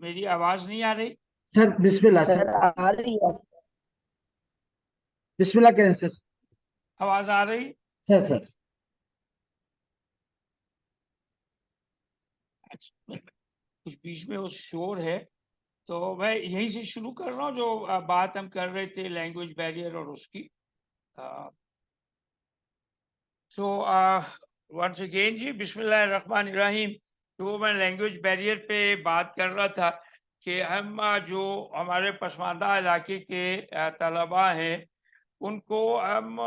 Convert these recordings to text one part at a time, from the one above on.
میری آواز نہیں آ رہی؟ سر بسم اللہ سر سر آ رہی ہے. بسم اللہ کریں سر. آواز آ رہی؟ سر کچھ بیچ میں وہ شور ہے، تو میں یہیں سے شروع کر رہا ہوں جو بات ہم کر رہے تھے لینگویج بیریئر اور اس کی. سو ونس اگین جی بسم اللہ الرحمن الرحیم. تو میں لینگویج بیریئر پہ بات کر رہا تھا کہ ہم جو ہمارے پسماندہ علاقے کے طلباء ہیں ان کو ہم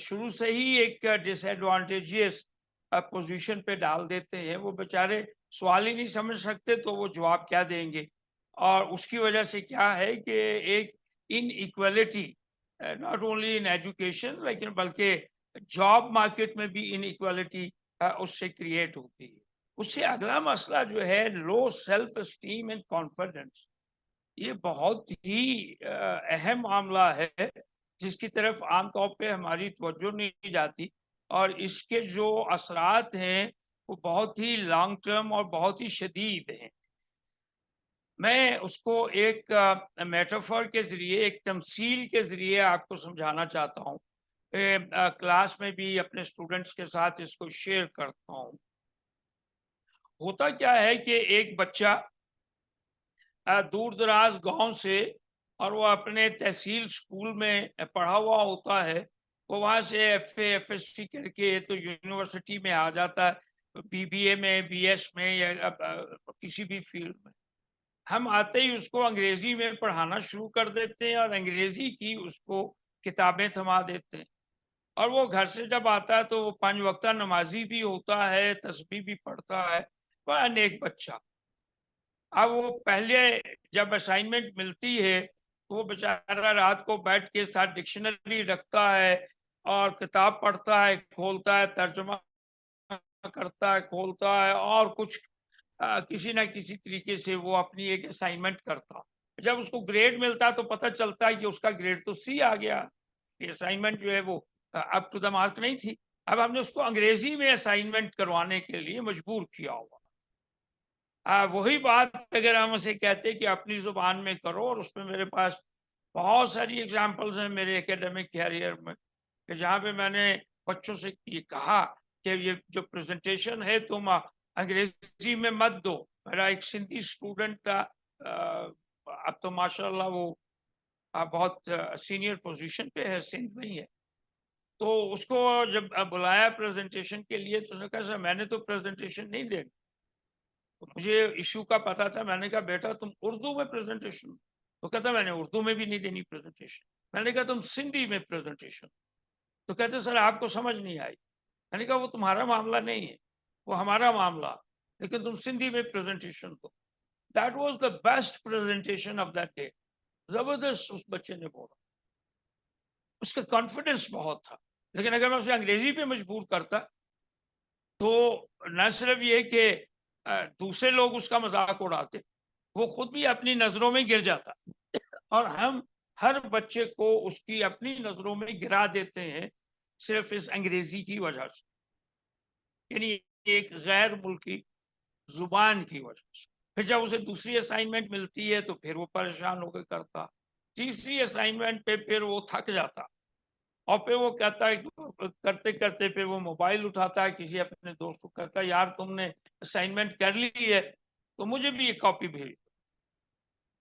شروع سے ہی ایک ڈس ایڈوانٹیجیس پوزیشن پہ ڈال دیتے ہیں. وہ بیچارے سوال ہی نہیں سمجھ سکتے تو وہ جواب کیا دیں گے. اور اس کی وجہ سے کیا ہے کہ ایک inequality not only in education لیکن بلکہ جاب مارکیٹ میں بھی ان ایکویلٹی اس سے کریٹ ہوتی ہے. اس سے اگلا مسئلہ جو ہے low self esteem and confidence. یہ بہت ہی اہم معاملہ ہے جس کی طرف عام طور پہ ہماری توجہ نہیں جاتی، اور اس کے جو اثرات ہیں وہ بہت ہی لانگ ٹرم اور بہت ہی شدید ہیں. میں اس کو ایک میٹافور کے ذریعے، ایک تمثیل کے ذریعے آپ کو سمجھانا چاہتا ہوں. کلاس میں بھی اپنے اسٹوڈنٹس کے ساتھ اس کو شیئر کرتا ہوں. ہوتا کیا ہے کہ ایک بچہ دور دراز گاؤں سے، اور وہ اپنے تحصیل اسکول میں پڑھا ہوا ہوتا ہے، وہ وہاں سے ایف ایس سی کر کے تو یونیورسٹی میں آ جاتا ہے، بی اے میں، بی ایس میں، یا کسی بھی فیلڈ میں. ہم آتے ہی اس کو انگریزی میں پڑھانا شروع کر دیتے ہیں اور انگریزی کی اس کو کتابیں تھما دیتے ہیں. اور وہ گھر سے جب آتا ہے تو وہ 5 وقتہ نمازی بھی ہوتا ہے، تسبیح بھی پڑھتا ہے، بڑا نیک بچہ. اب وہ پہلے جب اسائنمنٹ ملتی ہے تو وہ بیچارہ رات کو بیٹھ کے ساتھ ڈکشنری رکھتا ہے اور کتاب پڑھتا ہے، کھولتا ہے، ترجمہ کرتا ہے، کھولتا ہے، اور کچھ کسی نہ کسی طریقے سے وہ اپنی ایک اسائنمنٹ کرتا. جب اس کو گریڈ ملتا تو پتہ چلتا ہے کہ اس کا گریڈ تو سی آ گیا. یہ اسائنمنٹ جو ہے وہ اپ ٹو دا مارک نہیں تھی. اب ہم نے اس کو انگریزی میں اسائنمنٹ کروانے کے لیے مجبور کیا ہوا. وہی بات اگر ہم اسے کہتے کہ اپنی زبان میں کرو، اور اس میں میرے پاس بہت ساری ایگزامپلز ہیں میرے ایکیڈمک کیریئر میں کہ جہاں پہ میں نے بچوں سے یہ کہا کہ یہ جو پریزنٹیشن ہے تم انگریزی میں مت دو. میرا ایک سندھی اسٹوڈنٹ تھا، اب تو ماشاء اللہ وہ بہت سینئر پوزیشن پہ ہے، سندھ میں ہی ہے. تو اس کو جب بلایا پریزنٹیشن کے لیے تو اس نے کہا سر میں نے تو پریزنٹیشن نہیں دینی. مجھے ایشو کا پتا تھا. میں نے کہا بیٹا تم اردو میں پریزنٹیشن. تو کہتا میں نے اردو میں بھی نہیں دینی پریزنٹیشن. میں نے کہا تم سندھی میں پریزنٹیشن. تو کہتے سر آپ کو سمجھ نہیں آئی. میں نے کہا وہ تمہارا معاملہ نہیں ہے، وہ ہمارا معاملہ، لیکن تم سندھی میں پریزنٹیشن دو. That was the best presentation of that day. زبردست اس بچے نے بولا. اس کا کانفیڈنس بہت تھا. لیکن اگر میں اسے انگریزی پہ مجبور کرتا تو نہ صرف یہ کہ دوسرے لوگ اس کا مذاق اڑاتے، وہ خود بھی اپنی نظروں میں گر جاتا. اور ہم ہر بچے کو اس کی اپنی نظروں میں گرا دیتے ہیں صرف اس انگریزی کی وجہ سے، یعنی ایک غیر ملکی زبان کی وجہ سے. پھر جب اسے دوسری اسائنمنٹ ملتی ہے تو پھر وہ پریشان ہو کے کرتا. تیسری اسائنمنٹ پہ پھر وہ تھک جاتا، اور پھر وہ کہتا ہے کرتے کرتے پھر وہ موبائل اٹھاتا ہے، کسی اپنے دوست کو کہتا ہے یار تم نے اسائنمنٹ کر لی ہے تو مجھے بھی یہ کاپی بھیج.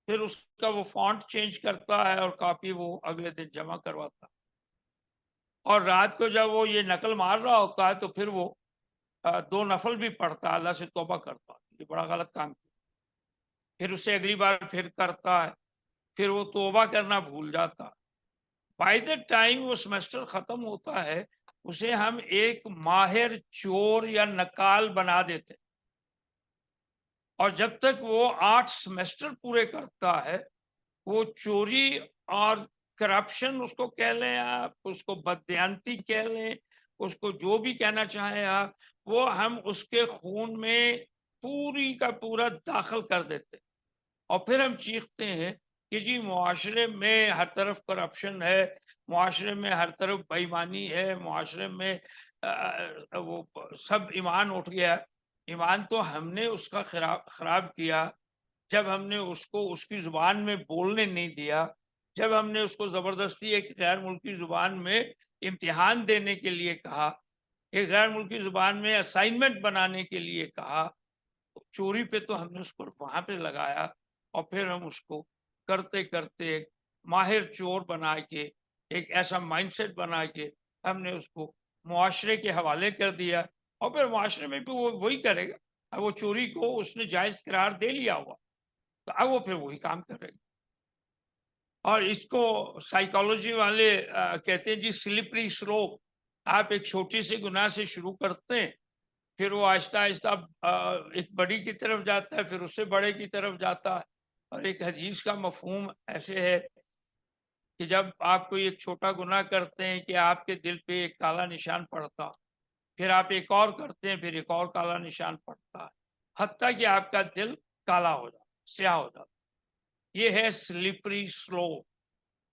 پھر اس کا وہ فونٹ چینج کرتا ہے اور کاپی وہ اگلے دن جمع کرواتا. اور رات کو جب وہ یہ نقل مار رہا ہوتا ہے تو پھر وہ 2 نفل بھی پڑھتا ہے، اللہ سے توبہ کرتا ہے یہ بڑا غلط کام کیا. پھر اسے اگلی بار پھر کرتا ہے، پھر وہ توبہ کرنا بھول جاتا. بائی دا ٹائم وہ سیمسٹر ختم ہوتا ہے اسے ہم ایک ماہر چور یا نکال بنا دیتے. اور جب تک وہ 8 سیمسٹر پورے کرتا ہے وہ چوری اور کرپشن اس کو کہہ لیں، آپ اس کو بددیانتی کہہ لیں، اس کو جو بھی کہنا چاہیں آپ، وہ ہم اس کے خون میں پوری کا پورا داخل کر دیتے. اور پھر ہم چیختے ہیں کہ جی معاشرے میں ہر طرف کرپشن ہے، معاشرے میں ہر طرف بے ایمانی ہے، معاشرے میں وہ سب ایمان اٹھ گیا. ایمان تو ہم نے اس کا خراب کیا جب ہم نے اس کو اس کی زبان میں بولنے نہیں دیا، جب ہم نے اس کو زبردستی ایک غیر ملکی زبان میں امتحان دینے کے لیے کہا، ایک غیر ملکی زبان میں اسائنمنٹ بنانے کے لیے کہا، چوری پہ تو ہم نے اس کو وہاں پہ لگایا، اور پھر ہم اس کو کرتے کرتے ایک ماہر چور بنا کے، ایک ایسا مائنڈ سیٹ بنا کے ہم نے اس کو معاشرے کے حوالے کر دیا، اور پھر معاشرے میں بھی وہ وہی کرے گا۔ اب وہ چوری کو اس نے جائز قرار دے لیا ہوا، تو اب وہ پھر وہی کام کرے گا۔ اور اس کو سائیکالوجی والے کہتے ہیں جی سلپری سلوپ۔ آپ ایک چھوٹی سی گناہ سے شروع کرتے ہیں، پھر وہ آہستہ آہستہ ایک بڑی کی طرف جاتا ہے، پھر اس سے بڑے کی طرف جاتا ہے۔ اور ایک حدیث کا مفہوم ایسے ہے کہ جب آپ کوئی ایک چھوٹا گناہ کرتے ہیں کہ آپ کے دل پہ ایک کالا نشان پڑتا، پھر آپ ایک اور کرتے ہیں، پھر ایک اور کالا نشان پڑتا ہے، حتیٰ کہ آپ کا دل کالا ہو جاتا، سیاہ ہو جاتا۔ یہ ہے سلپری سلو۔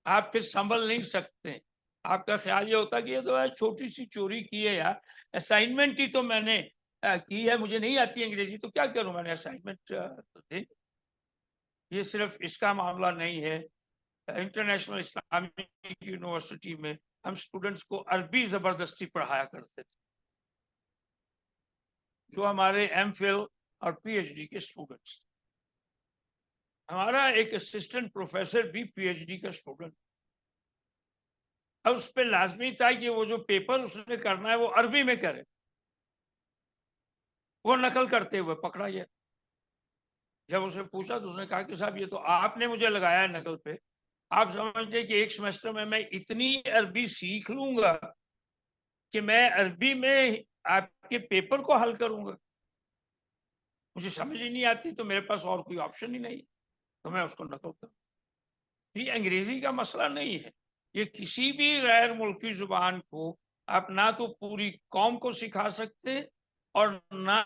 آپ پھر سنبھل نہیں سکتے۔ آپ کا خیال یہ ہوتا کہ یہ تو ہے چھوٹی سی چوری کی ہے یار، اسائنمنٹ ہی تو میں نے کی ہے، مجھے نہیں آتی انگریزی تو کیا کروں، میں نے اسائنمنٹ دی۔ یہ صرف اس کا معاملہ نہیں ہے۔ انٹرنیشنل اسلامک یونیورسٹی میں ہم اسٹوڈنٹس کو عربی زبردستی پڑھایا کرتے تھے، جو ہمارے ایم فل اور پی ایچ ڈی کے اسٹوڈنٹس۔ ہمارا ایک اسسٹنٹ پروفیسر بھی پی ایچ ڈی کا اسٹوڈنٹ، اب اس پہ لازمی تھا کہ وہ جو پیپر اس نے کرنا ہے وہ عربی میں کرے، وہ نقل کرتے ہوئے پکڑا گیا۔ جب اسے پوچھا تو اس نے کہا کہ صاحب یہ تو آپ نے مجھے لگایا ہے نقل پہ، آپ سمجھتے کہ ایک سیمسٹر میں اتنی عربی سیکھ لوں گا کہ میں عربی میں آپ کے پیپر کو حل کروں گا؟ مجھے سمجھ ہی نہیں آتی، تو میرے پاس اور کوئی آپشن ہی نہیں، تو میں اس کو نقل کروں۔ یہ انگریزی کا مسئلہ نہیں ہے، یہ کسی بھی غیر ملکی زبان کو آپ نہ تو پوری قوم کو سکھا سکتے، اور نہ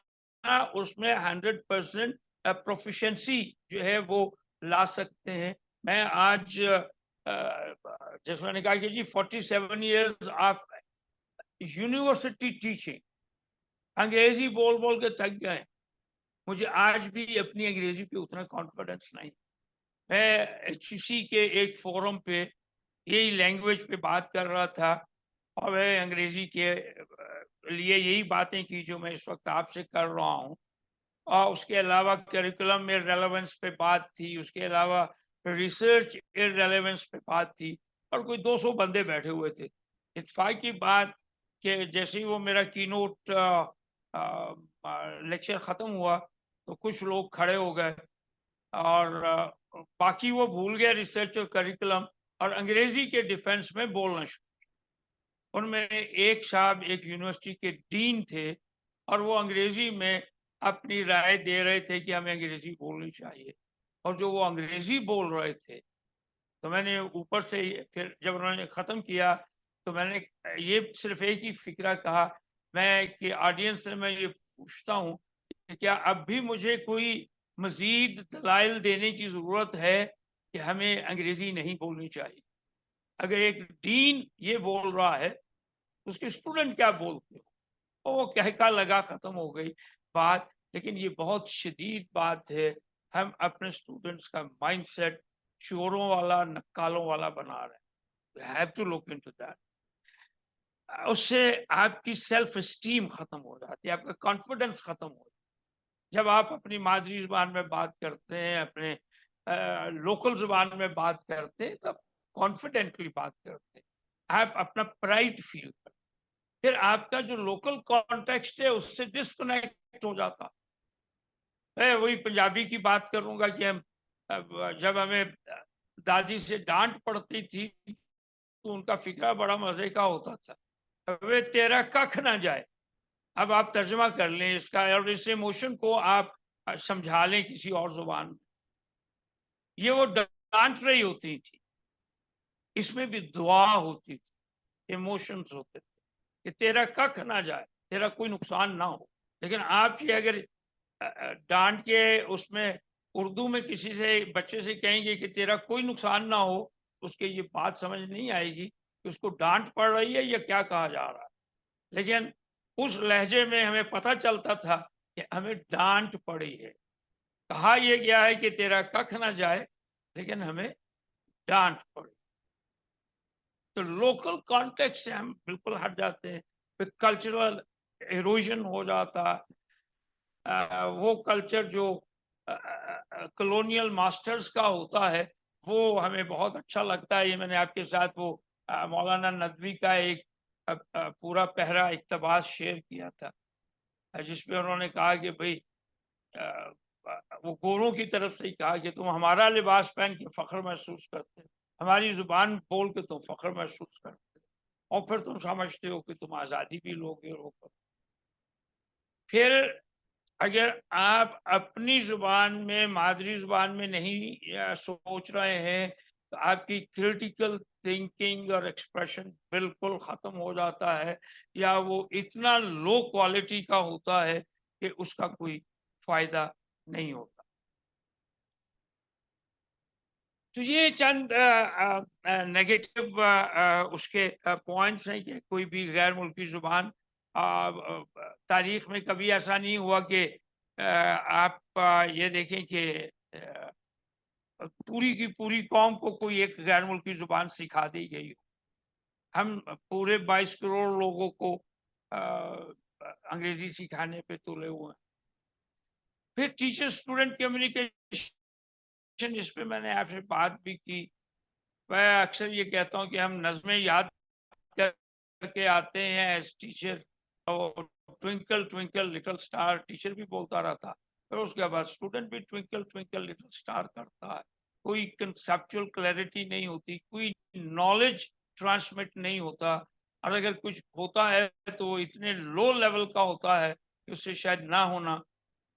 اس میں 100% پروفیشنسی جو ہے وہ لا سکتے ہیں۔ میں آج جیسے میں نے کہا کہ جی 47 ایئرز آف یونیورسٹی ٹیچنگ، انگریزی بول بول کے تھک گئے، مجھے آج بھی اپنی انگریزی پہ اتنا کانفیڈنس نہیں۔ میں ایچ سی کے ایک فورم پہ یہی لینگویج پہ بات کر رہا تھا، اور میں انگریزی کے لیے یہی باتیں کی جو میں اس وقت آپ سے کر رہا ہوں، اور اس کے علاوہ کریکولم میں ریلیونس پہ بات تھی، اس کے علاوہ ریسرچ ریلیونس پہ بات تھی، اور کوئی 200 بندے بیٹھے ہوئے تھے۔ اتفاق کی بات کہ جیسے ہی وہ میرا کی نوٹ لیکچر ختم ہوا تو کچھ لوگ کھڑے ہو گئے، اور باقی وہ بھول گئے ریسرچ اور کریکولم، اور انگریزی کے ڈیفنس میں بولنا شروع۔ ان میں ایک صاحب ایک یونیورسٹی کے ڈین تھے، اور وہ انگریزی میں اپنی رائے دے رہے تھے کہ ہمیں انگریزی بولنی چاہیے، اور جو وہ انگریزی بول رہے تھے تو میں نے اوپر سے پھر جب انہوں نے ختم کیا تو میں نے یہ صرف ایک ہی فکرہ کہا، میں کہ آڈینس سے میں یہ پوچھتا ہوں کہ کیا اب بھی مجھے کوئی مزید دلائل دینے کی ضرورت ہے کہ ہمیں انگریزی نہیں بولنی چاہیے؟ اگر ایک ڈین یہ بول رہا ہے اس کے اسٹوڈنٹ کیا بولتے ہو؟ اور وہ کہکا لگا، ختم ہو گئی بات۔ لیکن یہ بہت شدید بات ہے، ہم اپنے اسٹوڈنٹس کا مائنڈ سیٹ چوروں والا، نکالوں والا بنا رہے ہیں۔ We have to look into that۔ اس سے آپ کی سیلف اسٹیم ختم ہو جاتی ہے، آپ کا کانفیڈنس ختم ہو جاتا ہے۔ جب آپ اپنی مادری زبان میں بات کرتے ہیں، اپنے لوکل زبان میں بات کرتے ہیں، تب کانفیڈنٹلی بات کرتے ہیں، آپ اپنا پرائڈ فیل کرتے ہیں، پھر آپ کا جو لوکل کانٹیکسٹ ہے اس سے ڈسکنیکٹ ہو جاتا۔ میں وہی پنجابی کی بات کروں گا کہ ہم جب ہمیں دادی سے ڈانٹ پڑتی تھی تو ان کا فکرہ بڑا مزے کا ہوتا تھا، ابے تیرا ککھ نہ جائے۔ اب آپ ترجمہ کر لیں اس کا، اور اس ایموشن کو آپ سمجھا لیں کسی اور زبان میں۔ یہ وہ ڈانٹ رہی ہوتی تھی، اس میں بھی دعا ہوتی تھی، ایموشنز ہوتے تھے کہ تیرا ککھ نہ جائے، تیرا کوئی نقصان نہ ہو۔ لیکن آپ یہ اگر ڈانٹ کے اس میں اردو میں کسی سے بچے سے کہیں گے کہ تیرا کوئی نقصان نہ ہو، اس کے یہ بات سمجھ نہیں آئے گی کہ اس کو ڈانٹ پڑ رہی ہے یا کیا کہا جا رہا ہے۔ لیکن اس لہجے میں ہمیں پتہ چلتا تھا کہ ہمیں ڈانٹ پڑی ہے۔ کہا یہ گیا ہے کہ تیرا ککھ نہ جائے لیکن ہمیں ڈانٹ پڑے. تو لوکل کانٹیکٹ سے ہم بالکل ہٹ جاتے ہیں, پھر کلچرل ایروژن ہو جاتا. وہ کلچر جو کلونیل ماسٹرز کا ہوتا ہے وہ ہمیں بہت اچھا لگتا ہے. یہ میں نے آپ کے ساتھ وہ مولانا ندوی کا ایک پورا پہرا اقتباس شیئر کیا تھا, جس میں انہوں نے کہا کہ بھئی وہ گوروں کی طرف سے کہا کہ تم ہمارا لباس پہن کے فخر محسوس کرتے, ہماری زبان بول کے تم فخر محسوس کرتے, اور پھر تم سمجھتے ہو کہ تم آزادی بھی لوگے. پھر اگر آپ اپنی زبان میں, مادری زبان میں نہیں سوچ رہے ہیں تو آپ کی کریٹیکل تھنکنگ اور ایکسپریشن بالکل ختم ہو جاتا ہے, یا وہ اتنا لو کوالٹی کا ہوتا ہے کہ اس کا کوئی فائدہ نہیں ہوتا. تو یہ چند نیگیٹو اس کے پوائنٹس ہیں کہ کوئی بھی غیر ملکی زبان, تاریخ میں کبھی ایسا نہیں ہوا کہ آپ یہ دیکھیں کہ پوری کی پوری قوم کو کوئی ایک غیر ملکی زبان سکھا دی گئی ہو. ہم پورے 22 کروڑ لوگوں کو انگریزی سکھانے پہ تلے ہوئے ہیں. پھر ٹیچر اسٹوڈنٹ کمیونیکیشن, جس پہ میں نے آپ سے بات بھی کی, میں اکثر یہ کہتا ہوں کہ ہم نظمیں یاد کر کے آتے ہیں ایز ٹیچر, اور twinkle twinkle little star teacher بھی بولتا رہتا, پھر اس کے بعد اسٹوڈنٹ بھی ٹوئنکل ٹوئنکل لٹل اسٹار کرتا ہے. کوئی کنسیپچل کلیئرٹی نہیں ہوتی, کوئی نالج ٹرانسمٹ نہیں ہوتا, اور اگر کچھ ہوتا ہے تو وہ اتنے لو لیول کا ہوتا ہے کہ اس سے شاید نہ ہونا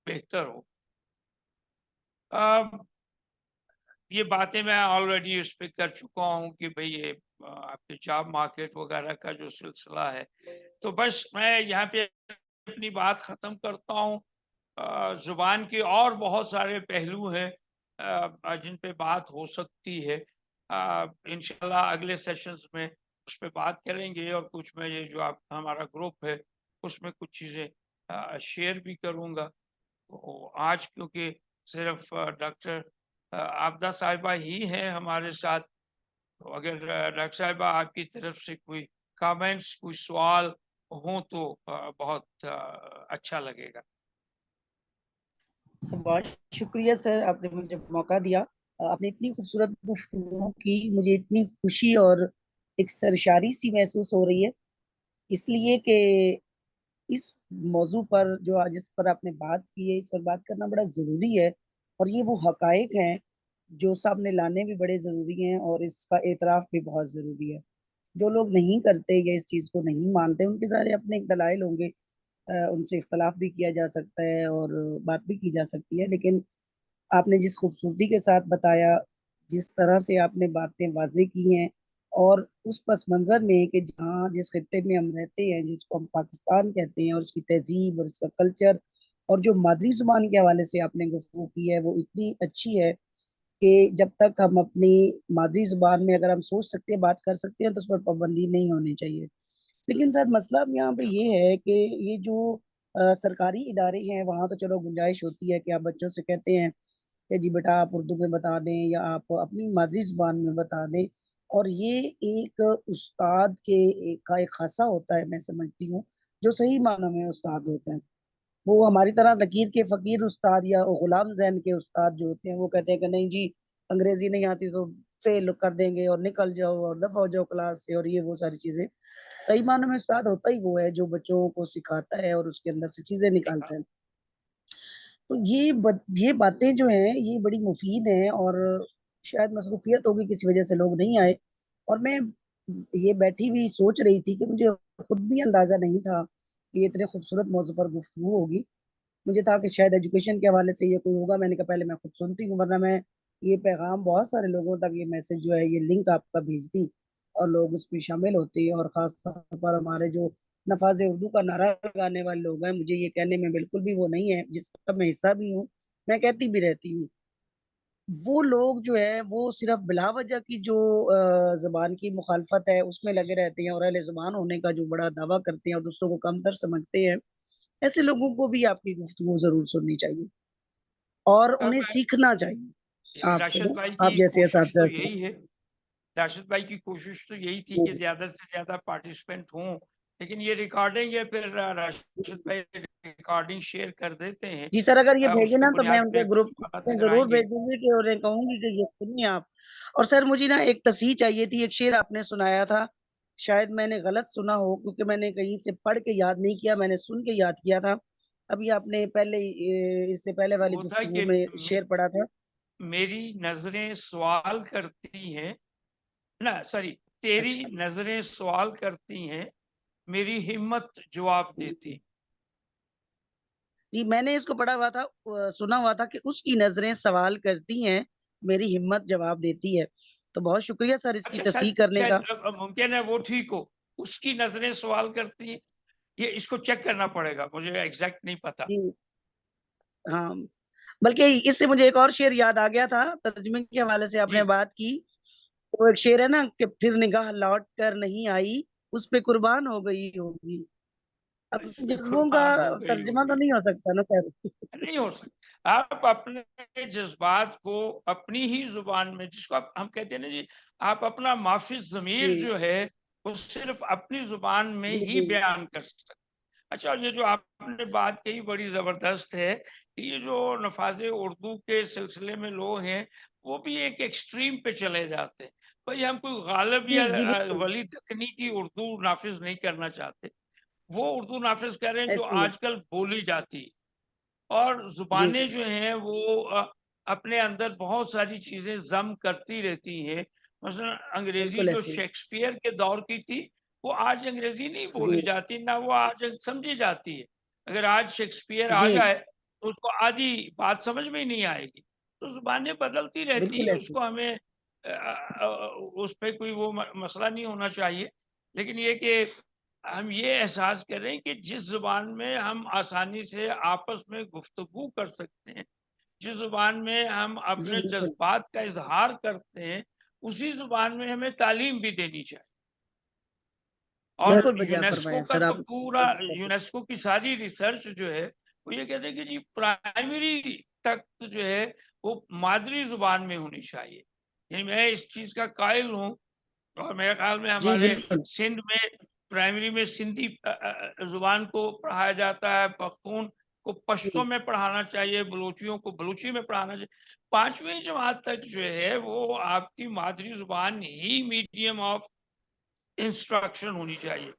بہتر ہو. یہ باتیں میں آلریڈی اس پہ کر چکا ہوں کہ بھئی یہ آپ کے جاب مارکیٹ وغیرہ کا جو سلسلہ ہے, تو بس میں یہاں پہ اپنی بات ختم کرتا ہوں. زبان کے اور بہت سارے پہلو ہیں جن پہ بات ہو سکتی ہے. انشاءاللہ اگلے سیشنز میں اس پہ بات کریں گے, اور کچھ میں یہ جو آپ ہمارا گروپ ہے اس میں کچھ چیزیں شیئر بھی کروں گا. تو آج کیونکہ صرف ڈاکٹر عابدہ صاحبہ ہی ہیں ہمارے ساتھ, تو اگر ڈاکٹر صاحبہ آپ کی طرف سے کوئی کامنٹس, کوئی سوال ہوں تو بہت اچھا لگے گا. بہت شکریہ سر, آپ نے مجھے موقع دیا. آپ نے اتنی خوبصورت گفتگو کی, مجھے اتنی خوشی اور ایک سرشاری سی محسوس ہو رہی ہے, اس لیے کہ اس موضوع پر جو آج اس پر آپ نے بات کی ہے, اس پر بات کرنا بڑا ضروری ہے, اور یہ وہ حقائق ہیں جو سامنے لانے بھی بڑے ضروری ہیں, اور اس کا اعتراف بھی بہت ضروری ہے. جو لوگ نہیں کرتے یا اس چیز کو نہیں مانتے, ان کے سارے اپنے ایک دلائل ہوں گے, ان سے اختلاف بھی کیا جا سکتا ہے اور بات بھی کی جا سکتی ہے, لیکن آپ نے جس خوبصورتی کے ساتھ بتایا, جس طرح سے آپ نے باتیں واضح کی ہیں, اور اس پس منظر میں کہ جہاں جس خطے میں ہم رہتے ہیں, جس کو ہم پاکستان کہتے ہیں, اور اس کی تہذیب اور اس کا کلچر, اور جو مادری زبان کے حوالے سے آپ نے گفتگو کی ہے, وہ اتنی اچھی ہے کہ جب تک ہم اپنی مادری زبان میں اگر ہم سوچ سکتے ہیں, بات کر سکتے ہیں, تو اس پر پابندی نہیں ہونی چاہیے. لیکن سر مسئلہ یہاں پہ یہ ہے کہ یہ جو سرکاری ادارے ہیں, وہاں تو چلو گنجائش ہوتی ہے کہ آپ بچوں سے کہتے ہیں کہ جی بیٹا آپ اردو میں بتا دیں یا آپ اپنی مادری زبان میں بتا دیں, اور یہ ایک استاد کے کا ایک خاصہ ہوتا ہے, میں سمجھتی ہوں, جو صحیح معنوں میں استاد ہوتے ہیں. وہ ہماری طرح لکیر کے فقیر استاد یا غلام ذہن کے استاد جو ہوتے ہیں, وہ کہتے ہیں کہ نہیں جی انگریزی نہیں آتی تو فیل کر دیں گے اور نکل جاؤ اور دفع ہو جاؤ کلاس سے, اور یہ وہ ساری چیزیں. صحیح معنوں میں استاد ہوتا ہی وہ ہے جو بچوں کو سکھاتا ہے اور اس کے اندر سے چیزیں نکالتا ہے. تو یہ باتیں جو ہیں یہ بڑی مفید ہیں, اور شاید مصروفیت ہوگی کسی وجہ سے لوگ نہیں آئے, اور میں یہ بیٹھی ہوئی سوچ رہی تھی کہ مجھے خود بھی اندازہ نہیں تھا کہ یہ اتنے خوبصورت موضوع پر گفتگو ہوگی. مجھے تھا کہ شاید ایجوکیشن کے حوالے سے یہ کوئی ہوگا, میں نے کہا پہلے میں خود سنتی ہوں, ورنہ میں یہ پیغام بہت سارے لوگوں تک, یہ میسج جو ہے, یہ لنک آپ کا بھیجتی اور لوگ اس میں شامل ہوتے, اور خاص طور پر ہمارے جو نفاذ اردو کا نعرہ لگانے والے لوگ ہیں, مجھے یہ کہنے میں بالکل بھی وہ نہیں ہے, جس کا میں حصہ بھی ہوں, میں کہتی بھی رہتی ہوں. وہ لوگ جو ہے وہ صرف بلا وجہ کی جو زبان کی مخالفت ہے اس میں لگے رہتے ہیں, اور اہل زبان ہونے کا جو بڑا دعویٰ کرتے ہیں اور دوسروں کو کمتر سمجھتے ہیں, ایسے لوگوں کو بھی آپ کی گفتگو ضرور سننی چاہیے. اور اب انہیں سیکھنا چاہیے آپ سے راشد نا، بھائی آپ کی جیسے کوشش اساتذہ تو سے۔ یہی ہے، راشد بھائی کی کوشش تو یہی تھی کہ زیادہ سے زیادہ پارٹیسپینٹ ہوں، لیکن یہ ریکارڈنگ ہے، پھر راشد بھائی ریکارڈنگ شیئر کر دیتے ہیں، جی سر، اگر یہ اس بھیجے کی نا تو میں بنیاد ان پہ کے گروپ کچھ بات میں اگر ضرور آئیں گی۔ بھیجوں گی کہ انہیں کہوں گی کہ یہ سنیے آپ۔ اور سر مجھے نا ایک تصحیح چاہیے تھی، ایک شعر آپ نے سنایا تھا، شاید میں نے غلط سنا ہو کیونکہ میں نے کہیں سے پڑھ کے یاد نہیں کیا، میں نے سن کے یاد کیا تھا۔ ابھی آپ نے پہلے اس سے پہلے والی وہ تھا گفتگو کہ میں شعر پڑھا تھا۔ میری نظریں سوال کرتی ہیں، نہ سوری، تیری اچھا نظریں سوال کرتی ہیں، میری ہمت جواب جی دیتی۔ جی، میں نے اس کو پڑھا ہوا تھا، سنا ہوا تھا کہ اس کی نظریں سوال کرتی ہیں، میری ہمت جواب دیتی ہے۔ تو بہت شکریہ سر اس کی اچھا تصحیح کرنے کا۔ ممکن ہے وہ ٹھیک ہو، اس کی نظریں سوال کرتی ہیں، یہ اس کو چیک کرنا پڑے گا، مجھے ایگزیکٹ نہیں پتا۔ جی ہاں، بلکہ اس سے مجھے ایک اور شعر یاد آ گیا تھا، ترجمے کے حوالے سے آپ جی نے بات کی، وہ ایک شعر ہے نا کہ پھر نگاہ لوٹ کر نہیں آئی، اس پہ قربان ہو گئی ہوگی۔ اب اس پہ جذبوں کا قربان ہو گئی ترجمہ تو ہوگی، نہیں ہو سکتا نا سر۔ نہیں ہو سکتا۔ آپ اپنے جذبات کو اپنی ہی زبان میں، جس کو ہم کہتے ہیں نا جی، آپ اپنا مافی ضمیر جی جو ہے وہ صرف اپنی زبان میں جی ہی جی بیان کر سکتے۔ اچھا، اور یہ جو آپ نے بات کہی بڑی زبردست ہے کہ یہ جو نفاذ اردو کے سلسلے میں لوگ ہیں وہ بھی ایک ایکسٹریم پہ چلے جاتے ہیں۔ بھائی ہم کوئی غالب جی یا جی بالکل ولی دکنی کی اردو نافذ نہیں کرنا چاہتے، وہ اردو نافذ کر رہے ہیں جو ایسے ہی ہے۔ آج کل بولی جاتی ہے، اور جی زبانیں جو ہیں وہ اپنے اندر بہت ساری چیزیں ضم کرتی رہتی ہیں۔ مثلا انگریزی بالکل جو ایسے ہی۔ شیکسپیئر کے دور کی تھی وہ آج انگریزی نہیں جی بولی جاتی، نہ وہ آج سمجھی جاتی ہے۔ اگر آج شیکسپیئر آ جی جائے تو اس کو آدھی بات سمجھ میں ہی نہیں آئے گی۔ تو زبانیں بدلتی رہتی بالکل ہیں، اس ایسے کو ہمیں اس پہ کوئی وہ مسئلہ نہیں ہونا چاہیے، لیکن یہ کہ ہم یہ احساس کریں کہ جس زبان میں ہم آسانی سے آپس میں گفتگو کر سکتے ہیں، جس زبان میں ہم جی اپنے بالکل جذبات کا اظہار کرتے ہیں، اسی زبان میں ہمیں تعلیم بھی دینی چاہیے۔ اور بالکل بجا یونیسکو فرمایا کا سر تو آپ۔ پورا، یونیسکو کی ساری ریسرچ جو ہے وہ یہ کہتے ہیں کہ جی پرائمری تک جو ہے وہ مادری زبان میں ہونی چاہیے۔ یعنی میں اس چیز کا قائل ہوں، اور میرے خیال میں جی ہمارے بالکل سندھ میں پرائمری میں سندھی زبان کو پڑھایا جاتا ہے، پختون کو پشتو جی میں پڑھانا چاہیے، بلوچیوں کو بلوچی میں پڑھانا چاہیے۔ 5ویں جماعت تک جو ہے وہ آپ کی مادری زبان ہی میڈیم آف انسٹرکشن ہونی چاہیے۔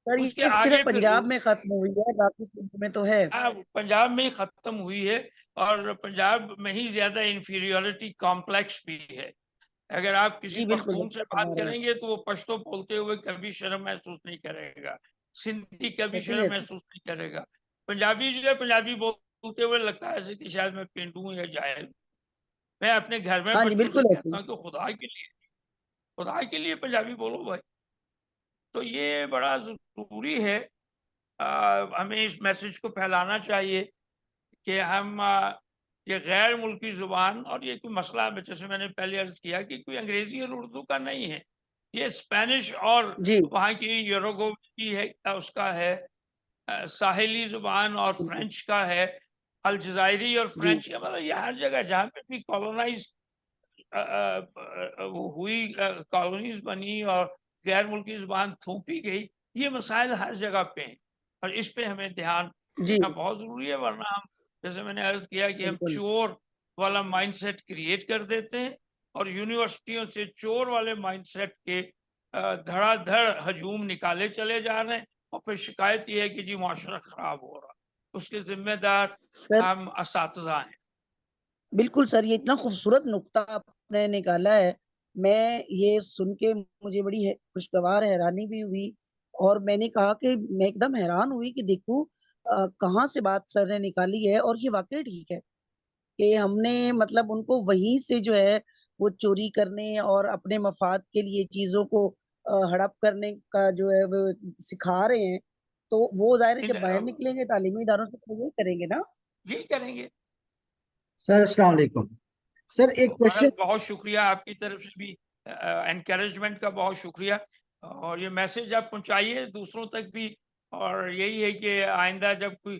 سر اس کے یہ آگے صرف پھر پنجاب میں ختم ہوئی ہے، باقی صوبوں میں تو ہے۔ پنجاب میں ہی ختم ہوئی ہے، اور پنجاب میں ہی زیادہ انفیریورٹی کمپلیکس بھی ہے۔ اگر آپ کسی جی بالکل پختون سے اچھا بات فرما رہے ہیں کریں گے تو وہ پشتو بولتے ہوئے کبھی شرم محسوس نہیں کرے گا، سندھی کبھی ایسے ہی شرم ایسے محسوس نہیں کرے گا، پنجابی جو ہے پنجابی بولتے ہوئے لگتا ہے ایسے کہ شاید میں پینڈو ہوں یا جاہل ہوں۔ میں اپنے گھر میں ہاں جی بچوں سے بالکل ایسے کہتا ہی۔ ہوں کہ خدا کے لیے پنجابی بولو بھائی۔ تو یہ بڑا ضروری ہے، ہمیں اس میسج کو پھیلانا چاہیے کہ ہم یہ غیر ملکی زبان، اور یہ کوئی مسئلہ جیسے میں نے پہلے عرض کیا کہ کوئی انگریزی اور اردو کا نہیں ہے، یہ اسپینش اور جی وہاں کی یوروگو کی ہے، اس کا ہے ساحلی زبان، اور فرینچ کا ہے الجزائری اور جی فرینچ کا، مطلب یہ ہر جگہ جہاں پہ بھی کالونائز ہوئی، کالونیز بنی اور غیر ملکی زبان تھوپی گئی، یہ مسائل ہر جگہ پہ ہیں، اور اس پہ ہمیں دھیان جی دینا بہت ضروری ہے، ورنہ ہم جیسے میں نے عرض کیا کہ ہم بالکل چور والا مائنڈ سیٹ کریٹ کر دیتے ہیں، اور یونیورسٹیوں سے چور والے مائنڈ سیٹ کے دھڑا دھڑ ہجوم نکالے چلے جا رہے ہیں، اور پھر شکایت یہ ہے کہ جی معاشرہ خراب ہو رہا، اس کے ذمہ دار سر ہم اساتذہ ہیں۔ بالکل سر، یہ اتنا خوبصورت نقطہ آپ نے نکالا ہے، میں یہ سن کے مجھے بڑی خوشگوار حیرانی بھی ہوئی، اور میں نے کہا کہ میں ایک دم حیران ہوئی کہ دیکھو کہاں سے بات سر نے نکالی ہے، اور یہ واقعی ٹھیک ہے کہ ہم نے مطلب ان کو وہیں سے جو ہے وہ چوری کرنے اور اپنے مفاد کے لیے چیزوں کو ہڑپ کرنے کا جو ہے وہ سکھا رہے ہیں، تو وہ ظاہر ہے جب باہر نکلیں گے تعلیمی اداروں سے تو وہ کریں گے نا۔ یہی کریں گے۔ سر السلام علیکم۔ سر ایک بہرحال کوشچن، بہت شکریہ آپ کی طرف سے بھی، انکریجمنٹ کا بہت شکریہ، اور یہ میسج آپ پہنچائیے دوسروں تک بھی، اور یہی ہے کہ آئندہ جب کوئی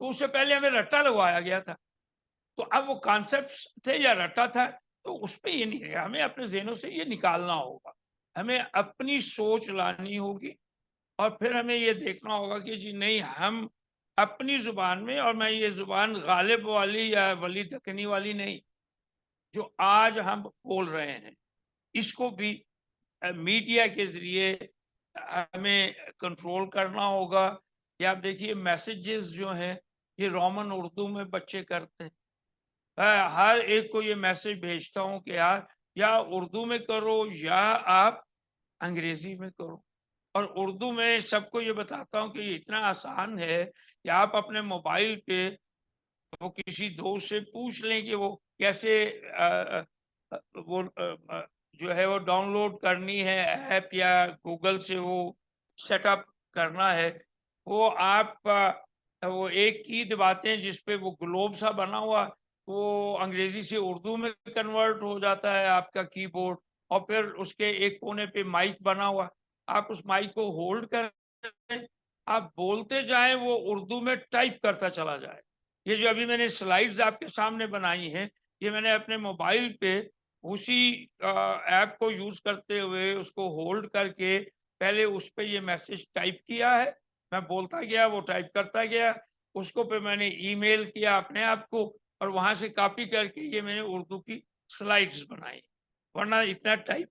تو اس سے پہلے ہمیں رٹا لگوایا گیا تھا. تو اب وہ کانسیپٹس تھے یا رٹا تھا، تو اس پہ یہ نہیں ہے. ہمیں اپنے ذہنوں سے یہ نکالنا ہوگا. ہمیں اپنی سوچ لانی ہوگی اور پھر ہمیں یہ دیکھنا ہوگا کہ جی نہیں، ہم اپنی زبان میں، اور میں یہ زبان غالب والی یا ولی دکنی والی نہیں، جو آج ہم بول رہے ہیں، اس کو بھی میڈیا کے ذریعے ہمیں کنٹرول کرنا ہوگا. کہ آپ دیکھیے میسیجز جو ہیں یہ رومن اردو میں بچے کرتے ہیں. میں ہر ایک کو یہ میسج بھیجتا ہوں کہ یار یا اردو میں کرو یا آپ انگریزی میں کرو. اور اردو میں سب کو یہ بتاتا ہوں کہ یہ اتنا آسان ہے کہ آپ اپنے موبائل پہ وہ کسی دوست سے پوچھ لیں کہ وہ کیسے وہ جو ہے وہ ڈاؤن لوڈ کرنی ہے ایپ، یا گوگل سے وہ سیٹ اپ کرنا ہے. وہ آپ وہ ایک کی دباتے ہیں جس پہ وہ گلوب سا بنا ہوا، وہ انگریزی سے اردو میں کنورٹ ہو جاتا ہے آپ کا کی بورڈ. اور پھر اس کے ایک کونے پہ مائک بنا ہوا، آپ اس مائک کو ہولڈ کریں، آپ بولتے جائیں، وہ اردو میں ٹائپ کرتا چلا جائے. یہ جو ابھی میں نے سلائیڈز آپ کے سامنے بنائی ہیں، یہ میں نے اپنے موبائل پہ اسی ایپ کو یوز کرتے ہوئے اس کو ہولڈ کر کے پہلے اس پہ یہ میسج ٹائپ کیا ہے. میں بولتا گیا، وہ ٹائپ کرتا گیا، اس کو پہ میں نے ای میل کیا اپنے آپ کو، اور وہاں سے کاپی کر کے یہ میں نے اردو کی سلائیڈز بنائی. ورنہ اتنا ٹائپ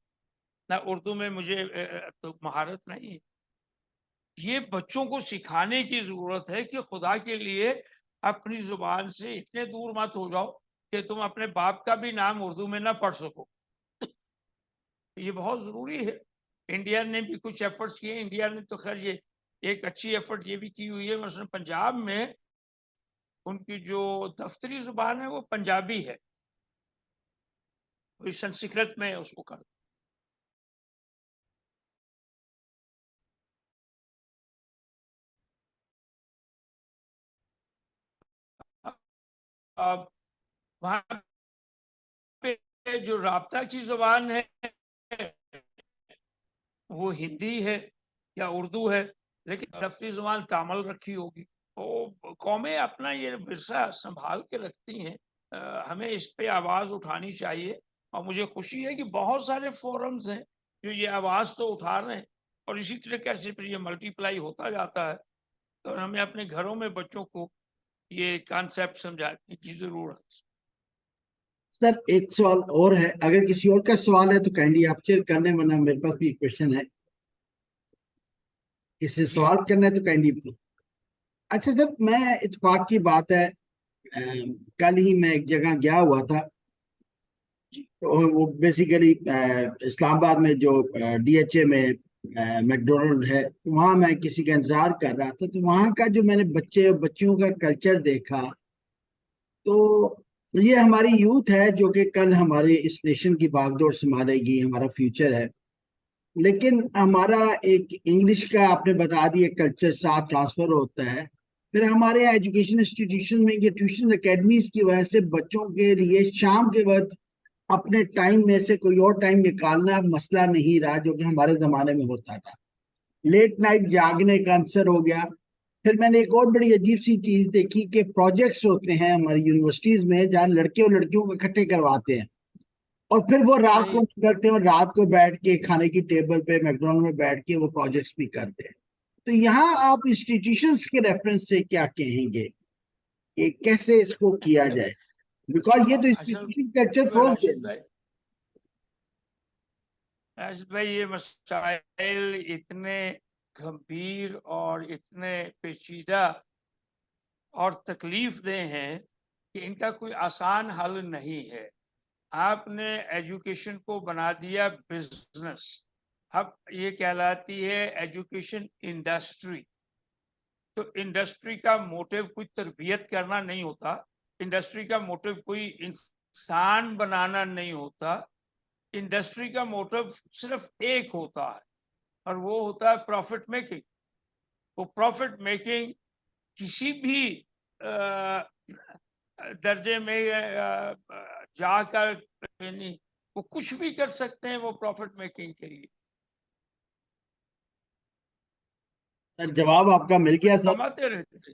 نہ اردو میں مجھے تو مہارت نہیں ہے. یہ بچوں کو سکھانے کی ضرورت ہے کہ خدا کے لیے اپنی زبان سے اتنے دور مت ہو جاؤ کہ تم اپنے باپ کا بھی نام اردو میں نہ پڑھ سکو. یہ بہت ضروری ہے. انڈیا نے بھی کچھ ایفرٹس کیے. انڈیا نے تو خیر یہ ایک اچھی ایفرٹ یہ بھی کی ہوئی ہے، مثلا پنجاب میں ان کی جو دفتری زبان ہے وہ پنجابی ہے، سنسکرت میں اس کو کرتے. اب وہاں پہ جو رابطہ کی زبان ہے وہ ہندی ہے یا اردو ہے، لیکن دفتری زبان تامل رکھی ہوگی. تو قومیں اپنا یہ ورثہ سنبھال کے رکھتی ہیں. ہمیں اس پہ آواز اٹھانی چاہیے. اور مجھے خوشی ہے کہ بہت سارے فورمز ہیں جو یہ آواز تو اٹھا رہے ہیں، اور اسی طریقے سے پھر یہ ملٹی پلائی ہوتا جاتا ہے. اور ہمیں اپنے گھروں میں بچوں کو یہ کانسیپٹ سمجھانے کی ضرورت ہے. سر ایک سوال اور ہے، اگر کسی اور کا سوال ہے تو کائنڈلی آپ شیئر کرنے، ورنہ میرے پاس بھی ایک کوشچن ہے. کسی سوال کرنا ہے تو کائنڈلی. اچھا سر، میں اتفاق کی بات ہے، کل ہی میں ایک جگہ گیا ہوا تھا، تو وہ بیسیکلی اسلام آباد میں جو ڈی ایچ اے میں میکڈونلڈ ہے، وہاں میں کسی کا انتظار کر رہا تھا. تو وہاں کا جو میں نے بچے اور بچیوں کا کلچر دیکھا، تو یہ ہماری یوتھ ہے جو کہ کل ہمارے اس نیشن کی باغ دوڑ سنبھالے گی، ہمارا فیوچر ہے. لیکن ہمارا ایک انگلش کا آپ نے بتا دیا کلچر ساتھ ٹرانسفر ہوتا ہے. پھر ہمارے ایجوکیشن انسٹیٹیوشن میں، یہ ٹیوشن اکیڈمیز کی وجہ سے بچوں کے لیے شام کے وقت اپنے ٹائم میں سے کوئی اور ٹائم نکالنا مسئلہ نہیں رہا، جو کہ ہمارے زمانے میں ہوتا تھا. لیٹ نائٹ جاگنے کا عنصر ہو گیا. پھر میں نے ایک اور بڑی عجیب سی چیز دیکھی کہ پروجیکٹس ہوتے ہیں ہماری یونیورسٹیز میں جہاں لڑکے اور لڑکیوں کو اکٹھے کرواتے ہیں، اور پھر وہ رات کو نکلتے ہیں اور رات کو بیٹھ کے کھانے کی ٹیبل پہ میکڈونلڈ میں بیٹھ کے وہ پروجیکٹس بھی کرتے ہیں. تو یہاں آپ انسٹیٹیوشنس کے ریفرنس سے کیا کہیں گے کہ کیسے اس کو کیا جائے؟ بیکاز یہ تو institution culture from they. Rashid بھائی، یہ مسائل اتنے گمبھیر اور اتنے پیچیدہ اور تکلیف دہ ہیں کہ ان کا کوئی آسان حل نہیں ہے. آپ نے ایجوکیشن کو بنا دیا بزنس. اب یہ کہلاتی ہے ایجوکیشن انڈسٹری. تو انڈسٹری کا موٹیو کوئی تربیت کرنا نہیں ہوتا، انڈسٹری کا موٹیو کوئی انسان بنانا نہیں ہوتا. انڈسٹری کا موٹیو صرف ایک ہوتا ہے، اور وہ ہوتا ہے پروفٹ میکنگ. وہ پروفٹ میکنگ کسی بھی درجے میں جا کر، یعنی وہ کچھ بھی کر سکتے ہیں وہ پروفٹ میکنگ کے لیے. جواب آپ کا مل گیا سر. کماتے رہتے تھے.